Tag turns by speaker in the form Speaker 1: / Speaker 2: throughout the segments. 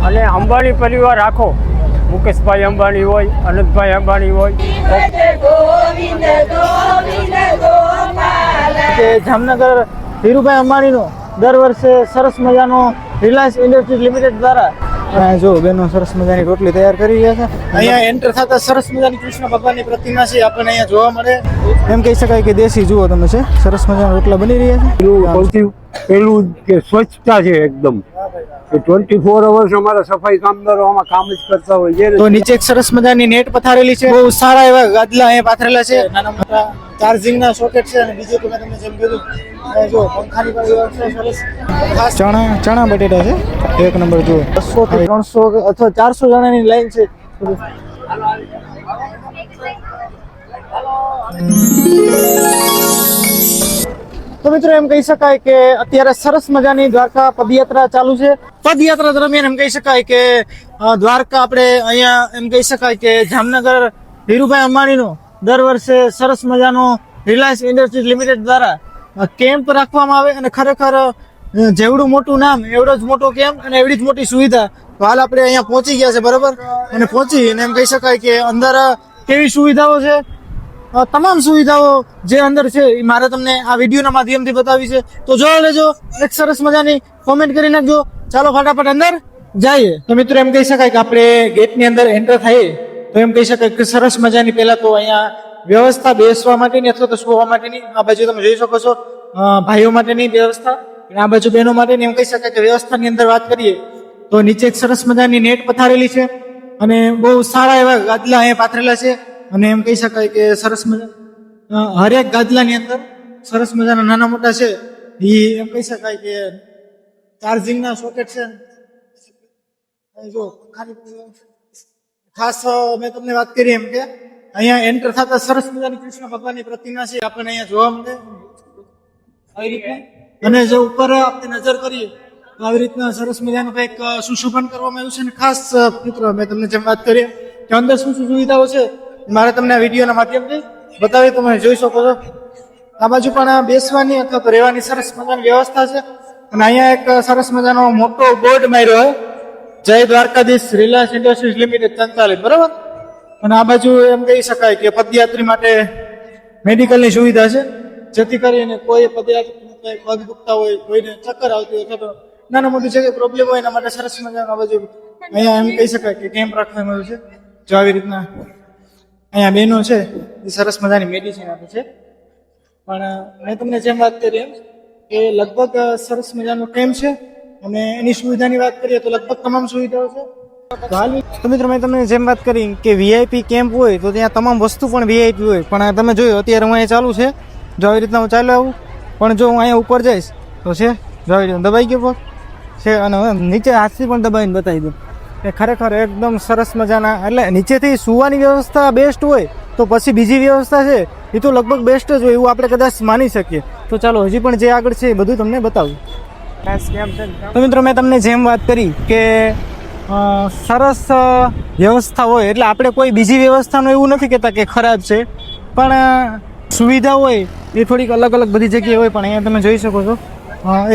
Speaker 1: અને અંબાણી પરિવાર આખો, મુકેશભાઈ અંબાણી હોય, અનંતભાઈ અંબાણી હોય,
Speaker 2: કે જામનગર ધીરુભાઈ અંબાણીનો દર વર્ષે સરસ મજાનો રિલાયન્સ ઇન્ડસ્ટ્રીઝ લિમિટેડ દ્વારા જો બેનો સરસ મજાની રોટલી તૈયાર કરી રહ્યા છે. અહીંયા એન્ટર થતા સરસ મજાની કૃષ્ણ ભગવાનની પ્રતિમા છે આપણને અહીંયા જોવા મળે. એમ કહી શકાય કે દેશી જુઓ તમે છે, સરસ મજાના રોટલા બની રહ્યા છે.
Speaker 1: સૌથી પહેલું કે સ્વચ્છતા છે એકદમ, 24 અવર્સ અમારા સફાઈ કામદારો આમાં કામ જ કરતા હોય.
Speaker 2: તો નીચે એક સરસ મજાની નેટ પથારેલી છે, બહુ સારા એવા ગાદલા અહીંયા પાથરેલા છે, નાના મોટા ચાર્જિંગના સોકેટ છે. અને બીજું તો મેં તમને જેમ કીધું જો પંખાની પણ વ્યવસ્થા સરસ. ખાસ ચણા બટેટા છે એક નંબર. જુઓ 200 થી 300 અથવા 400 જણાની લાઈન છે. તો મિત્રો એમ કહી શકાય કે અત્યારે સરસ મજાની દ્વારકા પદયાત્રા ચાલુ છે. પદયાત્રા દરમિયાન એમ કહી શકાય કે દ્વારકા આપણે અહીંયા એમ કહી શકાય કે જામનગર ધીરુભાઈ અંબાણીનો દર વર્ષે સરસ મજાનો રિલાયન્સ ઇન્ડસ્ટ્રીઝ લિમિટેડ દ્વારા કેમ્પ રાખવામાં આવે અને ખરેખર જેવડું મોટું નામ એવડો જ મોટો કેમ્પ અને એવડી જ મોટી સુવિધા. તો હાલ આપણે અહીંયા પહોંચી ગયા છે બરાબર, અને પહોંચી અને એમ કહી શકાય કે અંદર કેવી સુવિધાઓ છે, તમામ સુવિધાઓ જે અંદર છે એ મારે તમને આ વિડીયોના માધ્યમથી બતાવી છે. તો જોઈ લેજો, એક સરસ મજાની કોમેન્ટ કરી નાખજો. ચાલો ફટાફટ અંદર જઈએ. તો મિત્રો એમ કહી શકાય કે આપણે ગેટની અંદર એન્ટર થઈએ તો એમ કહી શકાય કે સરસ મજાની પહેલા તો અહીંયા વ્યવસ્થા બેસવા માટેની અથવા તો સુવા માટેની આ બાજુ તમે જોઈ શકો છો, ભાઈઓ માટેની વ્યવસ્થા, અને આ બાજુ બહેનો માટેની. એમ કહી શકાય કે વ્યવસ્થાની અંદર વાત કરીએ તો નીચે એક સરસ મજાની નેટ પથારેલી છે અને બહુ સારા એવા ગાદલા અહીંયા પાથરેલા છે. અને એમ કહી શકાય કે સરસ મજા હરેક ગાદલાની અંદર સરસ મજાના નાના મોટા છે એ એમ કહી શકાય કે ચાર્જિંગના સોકેટ છે. જો ખાસ મેં તમને વાત કરી એમ કે અહીંયા એન્ટર થતા સરસ મજાની કૃષ્ણ ભગવાનની પ્રતિમા છે આપણને અહીંયા જોવા મળે આવી રીતના. અને જો ઉપર આપણે નજર કરીએ તો આવી રીતના સરસ મજાનું કંઈક સુશોભન કરવામાં આવ્યું છે. અને ખાસ મિત્રો મેં તમને જેમ વાત કરી કે અંદર શું શું સુવિધાઓ છે મારે તમને આ વિડીયોના માધ્યમથી બતાવી, તમે જોઈ શકો છો. આ બાજુ પણ બેસવાની અથવા તો રહેવાની સરસ મજાની વ્યવસ્થા છે. અને અહીંયા એક સરસ મજાનો મોટો બોર્ડ માર્યો હોય, જય દ્વારકાધીશ રિલાયન્સ ઇન્ડસ્ટ્રીઝ લિમિટેડ સંચાલિત, બરાબર. અને આ બાજુ એમ કહી શકાય કે પદયાત્રી માટે મેડિકલની સુવિધા છે, જેથી કરીને કોઈ પદયાત્રી પગ દુખતા હોય, કોઈને ચક્કર આવતી હોય અથવા તો નાના મોટી જગ્યાએ પ્રોબ્લેમ હોય એના માટે સરસ મજાનો આ બાજુ અહીંયા એમ કહી શકાય કે કેમ્પ રાખવામાં આવ્યું છે. જો આવી રીતના અહીંયા બહેનો છે એ સરસ મજાની મેડિસિન આપે છે. પણ મેં તમને જેમ વાત કરી એમ કે લગભગ સરસ મજાનો કેમ્પ છે અને એની સુવિધાની વાત કરીએ તો લગભગ તમામ સુવિધાઓ છે. તો મિત્રો મેં તમને જેમ વાત કરી કે વીઆઈપી કેમ્પ હોય તો ત્યાં તમામ વસ્તુ પણ વીઆઈપી હોય. પણ તમે જોયું અત્યારે હું અહીંયા ચાલુ છે, જો આવી રીતના હું ચાલ્યો આવું, પણ જો હું અહીંયા ઉપર જઈશ તો છે જો આવી રીતના દબાઈ ગયો પગ છે, અને નીચે હાથથી પણ દબાવીને બતાવી દઉં કે ખરેખર એકદમ સરસ મજાના. એટલે નીચેથી સુવાની વ્યવસ્થા બેસ્ટ હોય તો પછી બીજી વ્યવસ્થા છે એ તો લગભગ બેસ્ટ જ હોય એવું આપણે કદાચ માની શકીએ. તો ચાલો હજી પણ જે આગળ છે એ બધું તમને બતાવું. તો મિત્રો મેં તમને જેમ વાત કરી કે સરસ વ્યવસ્થા હોય એટલે આપણે કોઈ બીજી વ્યવસ્થાનું એવું નથી કહેતા કે ખરાબ છે, પણ સુવિધા હોય એ થોડીક અલગ અલગ બધી જગ્યાએ હોય. પણ અહીંયા તમે જોઈ શકો છો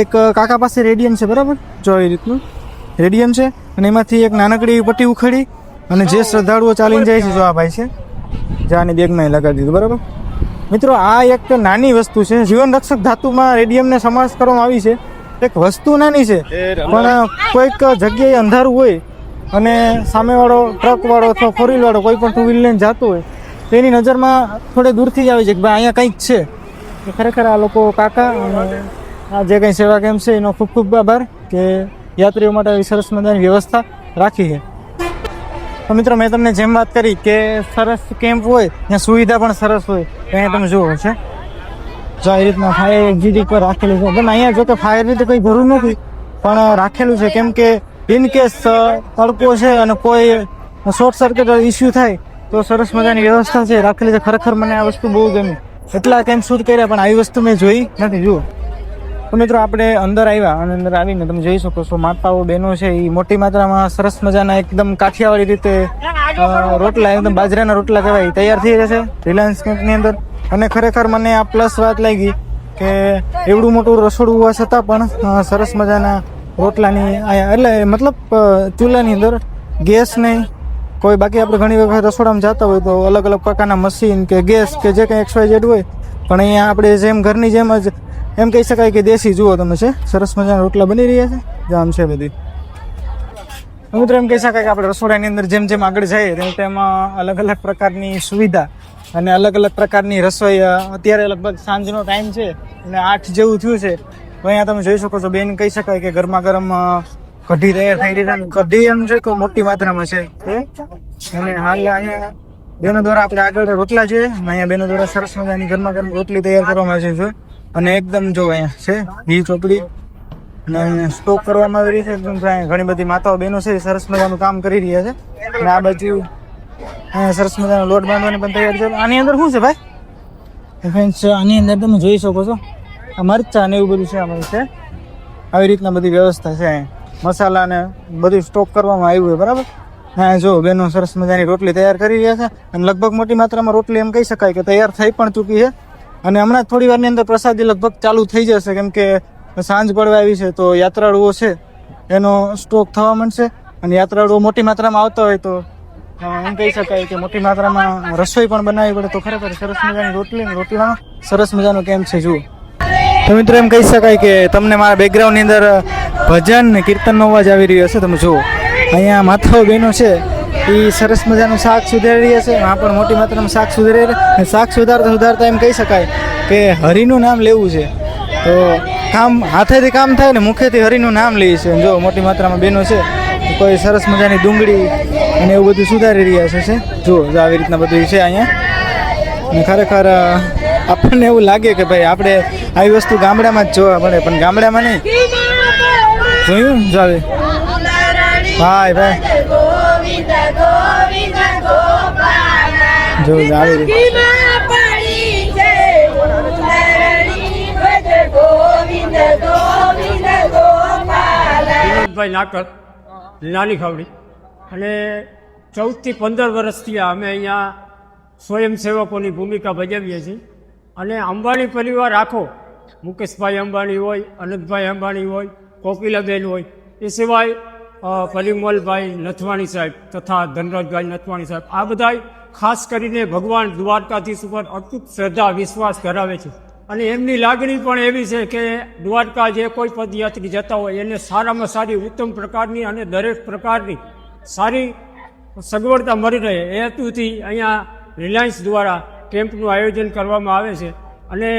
Speaker 2: એક કાકા પાસે રેડિયમ છે, બરાબર. જો એ રીતનું રેડિયમ છે અને એમાંથી એક નાનકડી પટ્ટી ઉખેડી અને જે શ્રદ્ધાળુઓ ચાલીને જાય છે, જો આ ભાઈ છે જે આની બેગમાં લગાડી દીધું, બરાબર. મિત્રો આ એક નાની વસ્તુ છે, જીવન રક્ષક ધાતુમાં રેડિયમને સમાવેશ કરવામાં આવી છે. એક વસ્તુ નાની છે પણ કોઈક જગ્યાએ અંધારું હોય અને સામેવાળો ટ્રકવાળો અથવા ફોર વ્હીલ વાળો કોઈ પણ ટુ વ્હીલ લઈને જતો હોય તો એની નજરમાં થોડે દૂરથી જ આવે છે કે ભાઈ અહીંયા કંઈક છે. ખરેખર આ લોકો કાકા અને આ જે કંઈ સેવા કેમ્પ છે એનો ખૂબ ખૂબ આભાર કે યાત્રીઓ માટે આવી સરસ મજાની વ્યવસ્થા રાખી છે. તો મિત્રો મેં તમને જેમ વાત કરી કે સરસ કેમ્પ હોય ત્યાં સુવિધા પણ સરસ હોય. અહીંયા તમે જુઓ છે જો એ રીતના ફાયર એક્ઝિટ પર રાખેલું છે. પણ અહીંયા જો કે ફાયરની તો કંઈ જરૂર નથી પણ રાખેલું છે, કેમ કે ઇન કેસ તડકો છે અને કોઈ શોર્ટ સર્કિટ ઇસ્યુ થાય તો સરસ મજાની વ્યવસ્થા છે રાખેલી છે. ખરેખર મને આ વસ્તુ બહુ ગમી. એટલા કેમ્પ શૂટ કર્યા પણ આવી વસ્તુ મેં જોઈ નથી. જુઓ તો મિત્રો આપણે અંદર આવ્યા અને અંદર આવીને તમે જોઈ શકો છો માતાઓ બહેનો છે એ મોટી માત્રામાં સરસ મજાના એકદમ કાઠિયાવાડી રીતે રોટલા, એકદમ બાજરાના રોટલા કહેવાય, તૈયાર થઈ રહ્યા છે રિલાયન્સ કેમ્પની અંદર. અને ખરેખર મને આ પ્લસ વાત લાગી કે એવડું મોટું રસોડું હોવા છતાં પણ સરસ મજાના રોટલાની અહીંયા એટલે મતલબ ચૂલાની અંદર ગેસ નહીં કોઈ બાકી આપણે ઘણી વખત રસોડામાં જતા હોય તો અલગ અલગ પ્રકારના મશીન કે ગેસ કે જે કંઈ XYZ હોય પણ અહીંયા આપણે જેમ ઘરની જેમ જ એમ કહી શકાય કે દેશી જુઓ તમે છે સરસ મજાના રોટલા બની રહ્યા છે જામ છે બધી મિત્રો એમ કહી શકાય કે આપણે રસોડાની અંદર જેમ જેમ આગળ જઈએ તેમ તેમાં અલગ અલગ પ્રકારની સુવિધા અને અલગ અલગ પ્રકારની રસોઈ અત્યારે લગભગ સાંજનો ટાઈમ છે અને 8 જેવું થયું છે તો અહીંયા તમે જોઈ શકો છો બેન કહી શકાય કે ગરમા ગરમ કઢી તૈયાર થઈ રહી છે કઢી એમ છે કે મોટી માત્રામાં છે અને હાલ અહીંયા બેનો દ્વારા આપણે આગળ રોટલા છે અને અહીંયા બેનો દ્વારા સરસ મજાની ગરમા ગરમ રોટલી તૈયાર કરવામાં આવે છે અને એકદમ જો અહીંયા છે ઘી ચોપડી અને સ્ટોક કરવામાં આવી રહી છે એકદમ ઘણી બધી માતાઓ બહેનો છે સરસ મજાનું કામ કરી રહ્યા છે અને આ બાજુ અહીંયા સરસ મજાનો લોટ બાંધવાની પણ તૈયાર છે આની અંદર શું છે ભાઈ ફ્રેન્ડ્સ આની અંદર તમે જોઈ શકો છો આ મરચા ને એવું બધું છે આમાં છે આવી રીતના બધી વ્યવસ્થા છે અહીંયા મસાલા ને બધું સ્ટોક કરવામાં આવ્યું છે બરાબર હા જો બેનો સરસ મજાની રોટલી તૈયાર કરી રહ્યા છે અને લગભગ મોટી માત્રામાં રોટલી એમ કહી શકાય કે તૈયાર થઈ પણ ચૂકી છે અને હમણાં થોડી વારની અંદર પ્રસાદી લગભગ ચાલુ થઈ જશે કેમ કે સાંજ પડવા આવી છે તો યાત્રાળુઓ છે એનો સ્ટોક થવા માંડશે અને યાત્રાળુઓ મોટી માત્રામાં આવતા હોય તો એમ કહી શકાય કે મોટી માત્રામાં રસોઈ પણ બનાવવી પડે તો ખરેખર સરસ મજાની રોટલીમાં સરસ મજાનો કેમ છે જુઓ તો મિત્રો એમ કહી શકાય કે તમને મારા બેકગ્રાઉન્ડની અંદર ભજન ને કીર્તનનો અવાજ આવી રહ્યો હશે તમે જુઓ અહીંયા માતાઓ બહેનો છે એ સરસ મજાનું શાક સુધારી રહ્યા છે આ પણ મોટી માત્રામાં શાક સુધારી રહ્યા શાક સુધારતા એમ કહી શકાય કે હરિનું નામ લેવું છે તો કામ હાથેથી કામ થાય ને મુખેથી હરિનું નામ લે છે જો મોટી માત્રામાં બહેનો છે કોઈ સરસ મજાની ડુંગળી અને એવું બધું સુધારી રહ્યા છે જુઓ આવી રીતના બધું છે અહીંયા અને ખરેખર આપણને એવું લાગે કે ભાઈ આપણે આવી વસ્તુ ગામડામાં જ જોવા મળે પણ ગામડામાં નહીં જોયું જાવે ભાઈ ભાઈ જો આવી
Speaker 3: ભાઈ નાકર નાની ખાવડી અને 14 થી 15 વર્ષથી અમે અહીંયા સ્વયંસેવકોની ભૂમિકા ભજવીએ છીએ અને અંબાણી પરિવાર આખો મુકેશભાઈ અંબાણી હોય અનંતભાઈ અંબાણી હોય કોકિલાબેન હોય એ સિવાય પરિમલભાઈ નથવાણી સાહેબ તથા ધનરાજભાઈ નથવાણી સાહેબ આ બધા ખાસ કરીને ભગવાન દ્વારકાધીશ ઉપર અતૂટ શ્રદ્ધા વિશ્વાસ ધરાવે છે અને એમની લાગણી પણ એવી છે કે દ્વારકા જે કોઈ પદયાત્રી જતા હોય એને સારામાં સારી ઉત્તમ પ્રકારની અને દરેક પ્રકારની સારી સગવડતા મળી રહે એ હેતુથી અહીંયા રિલાયન્સ દ્વારા કેમ્પનું આયોજન કરવામાં આવે છે અને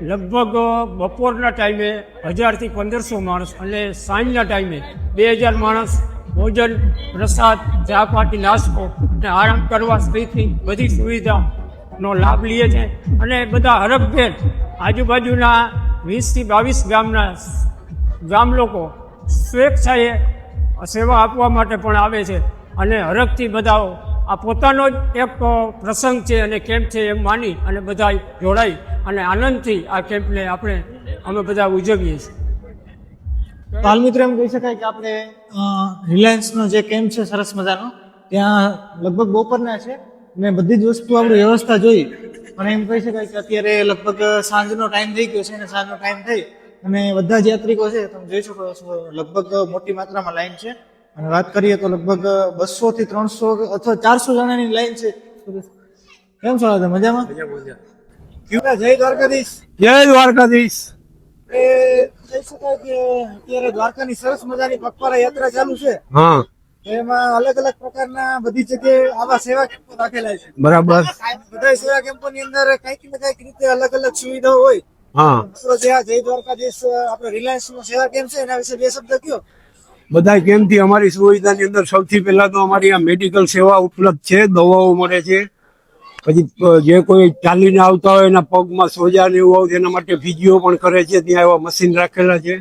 Speaker 3: લગભગ બપોરના ટાઈમે 1000 થી 1500 માણસ અને સાંજના ટાઈમે 2000 માણસ ભોજન પ્રસાદ ચા પાટી નાસ્તો અને આરામ કરવા સહિતની બધી સુવિધાનો લાભ લે છે અને બધા હરખભેર આજુબાજુના 20 થી 22 ગામ લોકો સ્વેચ્છાએ સેવા આપવા માટે પણ આવે છે અને હરખથી બધા આ પોતાનો જ એક પ્રસંગ છે અને કેમ્પ છે એમ માની અને બધા જોડાઈ અને આનંદથી આ કેમ્પને અમે બધા ઉજવીએ છીએ
Speaker 2: હાલ મિત્રો એમ કહી શકાય કે આપણે રિલાયન્સનો જે કેમ્પ છે સરસ મજાનો ત્યાં લગભગ બપોરના છે અને બધી જ વસ્તુ આપણી વ્યવસ્થા જોઈ અને એમ કહી શકાય કે અત્યારે લગભગ સાંજનો ટાઈમ થઈ ગયો છે અને સાંજનો ટાઈમ થઈ અને બધા જ યાત્રિકો છે તમે જોઈ શકો છો લગભગ મોટી માત્રામાં લાઈન છે અને વાત કરીએ તો લગભગ 200 થી 300 અથવા 400 જણાની લાઈન છે કેમ છો દાદા મજામાં જય દ્વારકાધીશ
Speaker 1: જય દ્વારકાધીશ
Speaker 2: એ કહી શકાય કે અત્યારે દ્વારકાની સરસ મજાની પગપાળા યાત્રા ચાલુ છે
Speaker 1: હા
Speaker 2: એમાં અલગ અલગ પ્રકારના બધી જગ્યાએ આવા સેવા કેમ્પો રાખેલા છે
Speaker 1: બરાબર
Speaker 2: બધા સેવા કેમ્પોની અંદર કંઈક ને કંઈક રીતે અલગ અલગ સુવિધાઓ હોય
Speaker 1: હા
Speaker 2: મિત્રો જય દ્વારકાધીશ આપણે રિલાયન્સ નો સેવા કેમ્પ છે એના વિશે બે શબ્દ કયો
Speaker 1: બધા કેમ્પથી અમારી સુવિધાની અંદર સૌથી પહેલા તો અમારી આ મેડિકલ સેવા ઉપલબ્ધ છે દવાઓ મળે છે પછી જે કોઈ ચાલીને આવતા હોય એના પગમાં સોજા ને એવું આવે એના માટે ફિઝિયો પણ કરે છે ત્યાં એવા મશીન રાખેલા છે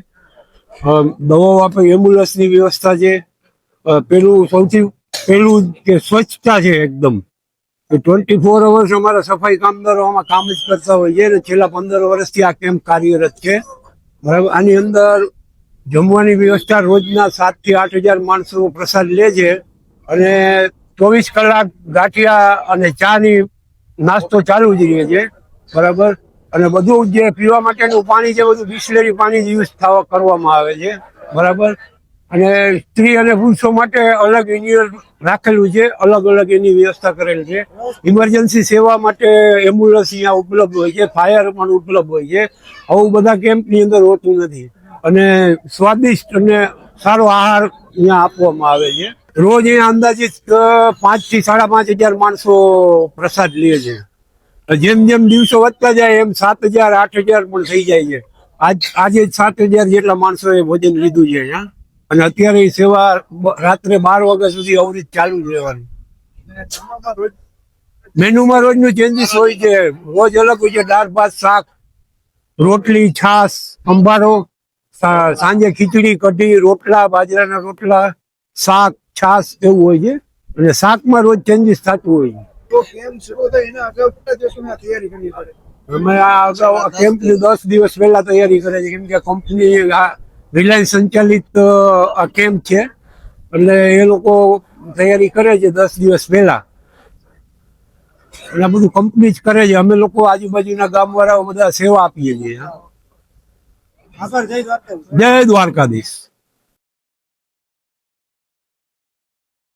Speaker 1: દવાઓ આપે એમ્બ્યુલન્સની વ્યવસ્થા છે સૌથી પહેલું કે સ્વચ્છતા છે એકદમ 24 અવર્સ અમારા સફાઈ કામદારો આમાં કામ જ કરતા હોય છે ને છેલ્લા 15 વર્ષથી આ કેમ્પ કાર્યરત છે બરાબર આની અંદર જમવાની વ્યવસ્થા રોજના 7 થી 8000 માણસો પ્રસાદ લે છે અને 24 કલાક ગાંઠિયા અને ચાની નાસ્તો ચાલુ જ રહે છે બરાબર અને બધું જે પીવા માટેનું પાણી છે બધું બિસ્લેરી પાણી યુઝ કરવામાં આવે છે બરાબર અને સ્ત્રી અને પુરુષો માટે અલગ યુનિયન રાખેલું છે, અલગ અલગ એની વ્યવસ્થા કરેલ છે. ઇમરજન્સી સેવા માટે એમ્બ્યુલન્સ અહીંયા ઉપલબ્ધ હોય છે, ફાયર પણ ઉપલબ્ધ હોય છે. આવું બધા કેમ્પની અંદર હોતું નથી. અને સ્વાદિષ્ટ અને સારો આહાર અહીંયા આપવામાં આવે છે. રોજ અહીંયા અંદાજિત 5 થી 5.5 માણસો પ્રસાદ લે છે. જેમ જેમ દિવસો વધતા જાય એમ 7,000 8,000 પણ થઈ જાય છે. આજે 7,000 જેટલા માણસોએ ભોજન લીધું છે અહીંયા. અને અત્યારે એ સેવા રાત્રે 12 વાગ્યા સુધી અવરિત ચાલુ જ રહેવાની. મેનુમાં રોજનું ચેન્જીસ હોય છે, રોજ અલગ હોય છે. દાળ ભાત શાક, રોટલી છાશ, સંભારો, સાંજે ખીચડી કઢી, રોટલા બાજરાના રોટલા, શાક છાશ એવું હોય છે. અને શાકમાં રોજ ચેન્જીસ થતું હોય છે.
Speaker 2: તો કેમ શરૂ થાય એના અગાઉ કેટલા દિવસોની આ તૈયારી કરવી પડે?
Speaker 1: અમે આ અગાઉ આ કેમ્પની 10 દિવસ પહેલા તૈયારી કરે છે, કેમ કે કંપની રિલાયન્સ સંચાલિત આ કેમ્પ છે, એટલે એ લોકો તૈયારી કરે છે 10 દિવસ પહેલા. અને આ બધું કંપની જ કરે છે. અમે લોકો આજુબાજુના ગામવાળાઓ બધા સેવા આપીએ છીએ.
Speaker 2: આભાર. જય દ્વારકા.
Speaker 1: જય દ્વારકાધીશ.